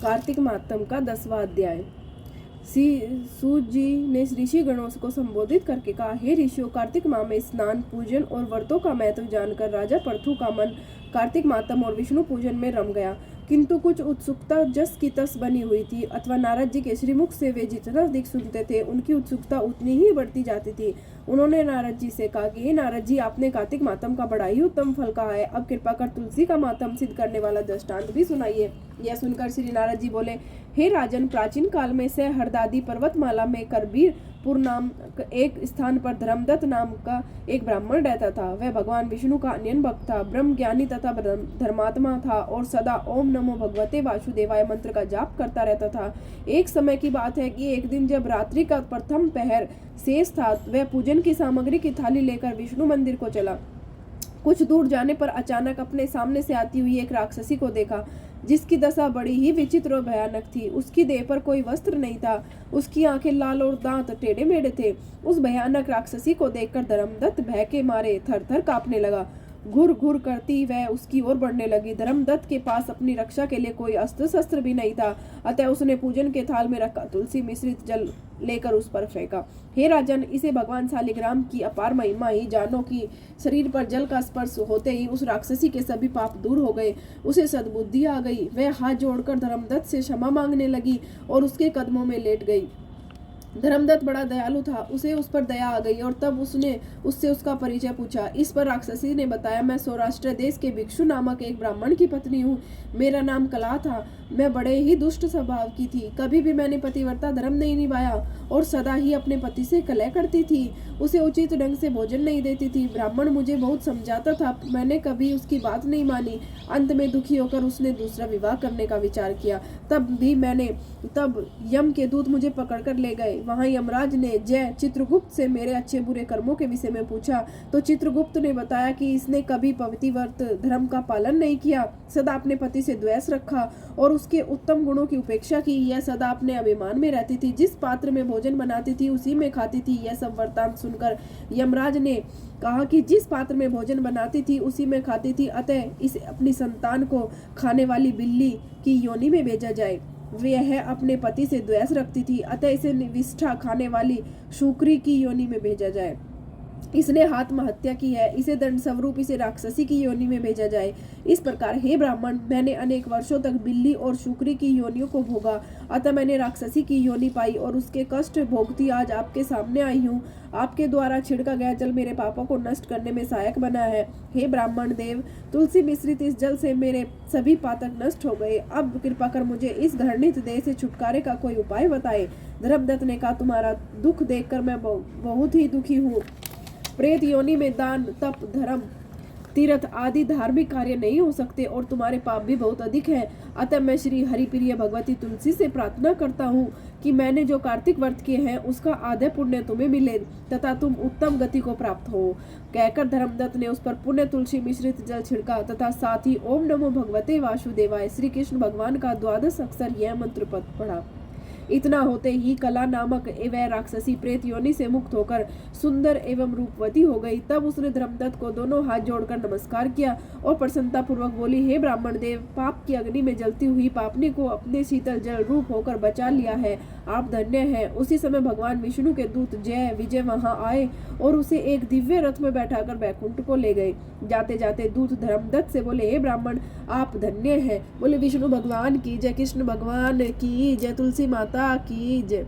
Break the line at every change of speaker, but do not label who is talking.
कार्तिक मातम का 10वां अध्याय। सूत जी ने ऋषि गणों को संबोधित करके कहा, हे ऋषियों, कार्तिक माह में स्नान, पूजन और व्रतों का महत्व जानकर राजा पृथु का मन कार्तिक मातम और विष्णु पूजन में रम गया। किंतु कुछ उत्सुकता जस की तस बनी हुई थी, अथवा नारद जी के श्रीमुख से वे जितना अधिक सुनते थे उनकी उत्सुकता उतनी ही बढ़ती जाती थी। उन्होंने नारद जी से कहा कि हे नारद जी, आपने कार्तिक मातम का बड़ा ही उत्तम फल कहा है, अब कृपा कर तुलसी का मातम सिद्ध करने वाला दृष्टांत भी सुनाइए। यह सुनकर श्री नारद जी बोले, हे राजन, प्राचीन काल में से हरदादी पर्वतमाला में करबीरपुर नाम एक स्थान पर धर्मदत्त नाम का एक ब्राह्मण रहता था। वह भगवान विष्णु का अनन्य भक्त था, ब्रह्म ज्ञानी तथा धर्मात्मा था और सदा ओम नमो भगवते वासुदेवाय मंत्र का जाप करता रहता था। एक समय की बात है कि एक दिन जब रात्रि का प्रथम पहर शेष था, वह पूजन की सामग्री की थाली लेकर विष्णु मंदिर को चला। कुछ दूर जाने पर अचानक अपने सामने से आती हुई एक राक्षसी को देखा, जिसकी दशा बड़ी ही विचित्र और भयानक थी। उसकी देह पर कोई वस्त्र नहीं था, उसकी आंखें लाल और दांत टेढ़े मेढ़े थे। उस भयानक राक्षसी को देखकर धर्मदत्त भय के मारे थर थर कांपने लगा। घुर घुर करती वह उसकी ओर बढ़ने लगी। धर्मदत्त के पास अपनी रक्षा के लिए कोई अस्त्र शस्त्र भी नहीं था, अतः उसने पूजन के थाल में रखा तुलसी मिश्रित जल लेकर उस पर फेंका। हे राजन, इसे भगवान शालिग्राम की अपार महिमा ही जानो कि शरीर पर जल का स्पर्श होते ही उस राक्षसी के सभी पाप दूर हो गए। उसे सद्बुद्धि आ गई। वह हाथ जोड़कर धर्मदत्त से क्षमा मांगने लगी और उसके कदमों में लेट गई। धर्मदत्त बड़ा दयालु था, उसे उस पर दया आ गई और तब उसने उससे उसका परिचय पूछा। इस पर राक्षसी ने बताया, मैं सौराष्ट्र देश के भिक्षु नामक एक ब्राह्मण की पत्नी हूँ। मेरा नाम कला था। मैं बड़े ही दुष्ट स्वभाव की थी। कभी भी मैंने पतिव्रता धर्म नहीं निभाया और सदा ही अपने पति से कलह करती थी। उसे उचित ढंग से भोजन नहीं देती थी। ब्राह्मण मुझे बहुत समझाता था, मैंने कभी उसकी बात नहीं मानी। अंत में दुखी होकर उसने दूसरा विवाह करने का विचार किया। तब यम के दूत मुझे पकड़कर ले गए। वहां यमराज ने जय चित्रगुप्त से मेरे अच्छे बुरे कर्मों के विषय में पूछा तो चित्रगुप्त ने बताया कि इसने कभी पतिव्रत धर्म का पालन नहीं किया, सदा अपने पति से द्वेष रखा और उसके उत्तम गुणों की उपेक्षा की। यह सदा अपने अभिमान में रहती थी, जिस पात्र में भोजन बनाती थी उसी में खाती थी। यह सब वृत्तांत सुनकर यमराज ने कहा कि जिस पात्र में भोजन बनाती थी उसी में खाती थी, अतः इसे अपनी संतान को खाने वाली बिल्ली की योनि में भेजा जाए। वह अपने पति से द्वेष रखती थी, अतः इसे निविष्ठा खाने वाली शूकरी की योनि में भेजा जाए। इसने आत्महत्या की है, इसे दंड स्वरूप इसे राक्षसी की योनि में भेजा जाए। इस प्रकार हे ब्राह्मण, मैंने अनेक वर्षों तक बिल्ली और शुक्री की योनियों को भोगा, अतः मैंने राक्षसी की योनि पाई और उसके कष्ट भोगती आज आपके सामने आई हूँ। आपके द्वारा छिड़का गया जल मेरे पापों को नष्ट करने में सहायक बना है। हे ब्राह्मण देव, तुलसी मिश्रित इस जल से मेरे सभी पातक नष्ट हो गए। अब कृपा कर मुझे इस घृणित देह से छुटकारे का कोई उपाय बताए। धर्मदत्त ने कहा, तुम्हारा दुख देखकर मैं बहुत ही दुखी हूँ। प्रेत योनि में दान, तप, धर्म, तीर्थ आदि धार्मिक कार्य नहीं हो सकते और तुम्हारे पाप भी बहुत अधिक हैं। अतः मैं श्री हरिप्रिय भगवती तुलसी से प्रार्थना करता हूँ कि मैंने जो कार्तिक व्रत किए हैं उसका आधे पुण्य तुम्हें मिले तथा तुम उत्तम गति को प्राप्त हो। कहकर धर्मदत्त ने उस पर पुण्य तुलसी मिश्रित जल छिड़का तथा साथ ही ओम नमो भगवते वासुदेवाय श्री कृष्ण भगवान का 12 अक्षर यह मंत्र पढ़ा। इतना होते ही कला नामक वह राक्षसी प्रेत योनि से मुक्त होकर सुंदर एवं रूपवती हो गई। तब उसने धर्मदत्त को दोनों हाथ जोड़कर नमस्कार किया और प्रसन्नता पूर्वक बोली, हे ब्राह्मण देव, पाप की अग्नि में जलती हुई पापनी को अपने शीतल जल रूप होकर बचा लिया है, आप धन्य हैं। उसी समय भगवान विष्णु के दूत जय विजय वहां आए और उसे एक दिव्य रथ में बैठाकर बैकुंठ को ले गए। जाते जाते दूत धर्मदत्त से बोले, हे ब्राह्मण, आप धन्य हैं। बोले विष्णु भगवान की जय, कृष्ण भगवान की जय, तुलसी माता की जय।